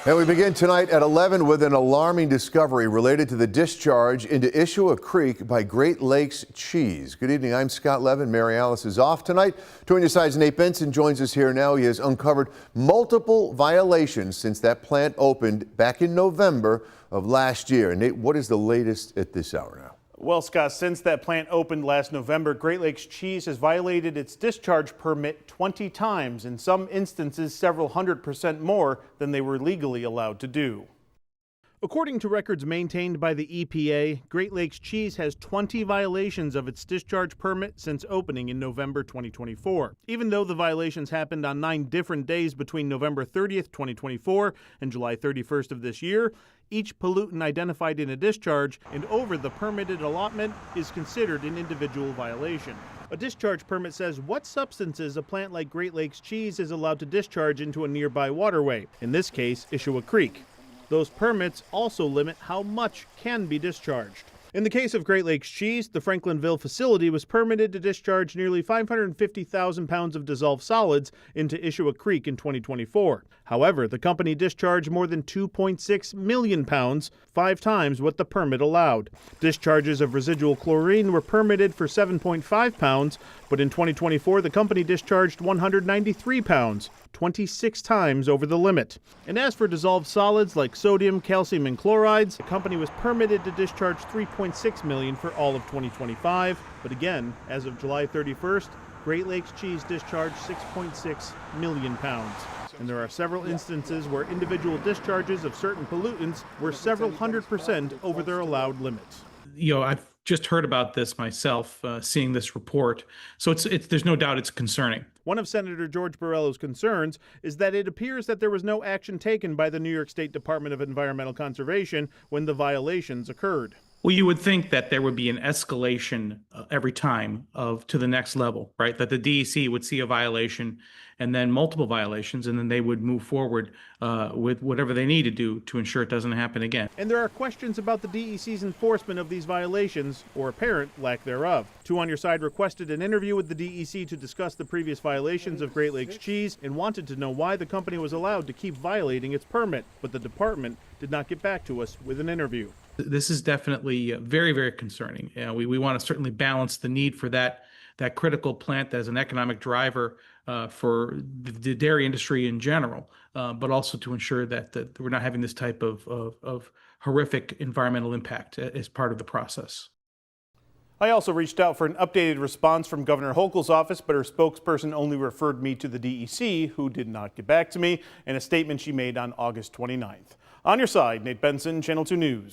And we begin tonight at 11 with an alarming discovery related to the discharge into Ishua Creek by Great Lakes Cheese. Good evening. I'm Scott Levin. Mary Alice is off tonight. 2 News Side's Nate Benson joins us here now. He has uncovered multiple violations since that plant opened back in November of last year. Nate, what is the latest at this hour now? Well, Scott, since that plant opened last November, Great Lakes Cheese has violated its discharge permit 20 times, in some instances several 100% more than they were legally allowed to do. According to records maintained by the EPA, Great Lakes Cheese has 20 violations of its discharge permit since opening in November 2024. Even though the violations happened on 9 different days between November 30th, 2024 and July 31st of this year, each pollutant identified in a discharge and over the permitted allotment is considered an individual violation. A discharge permit says what substances a plant like Great Lakes Cheese is allowed to discharge into a nearby waterway, in this case, Ishua Creek. Those permits also limit how much can be discharged. In the case of Great Lakes Cheese, the Franklinville facility was permitted to discharge nearly 550,000 pounds of dissolved solids into Ishua Creek in 2024. However, the company discharged more than 2.6 million pounds, 5 times what the permit allowed. Discharges of residual chlorine were permitted for 7.5 pounds, but in 2024 the company discharged 193 pounds, 26 times over the limit. And as for dissolved solids like sodium, calcium, and chlorides, the company was permitted to discharge 3.6 million for all of 2025. But again, as of July 31st, Great Lakes Cheese discharged 6.6 million pounds. And there are several instances where individual discharges of certain pollutants were several 100% over their allowed limits. I've just heard about this myself, seeing this report. So there's no doubt it's concerning. One of Senator George Borrello's concerns is that it appears that there was no action taken by the New York State Department of Environmental Conservation when the violations occurred. Well, you would think that there would be an escalation every time to the next level, right? That the DEC would see a violation and then multiple violations, and then they would move forward with whatever they need to do to ensure it doesn't happen again. And there are questions about the DEC's enforcement of these violations, or apparent lack thereof. 2 On Your Side requested an interview with the DEC to discuss the previous violations of Great Lakes Cheese and wanted to know why the company was allowed to keep violating its permit, but the department did not get back to us with an interview. This is definitely very, very concerning. We want to certainly balance the need for that critical plant as an economic driver for the dairy industry in general, but also to ensure that we're not having this type of horrific environmental impact as part of the process. I also reached out for an updated response from Governor Hochul's office, but her spokesperson only referred me to the DEC, who did not get back to me, in a statement she made on August 29th. On Your Side, Nate Benson, Channel 2 News.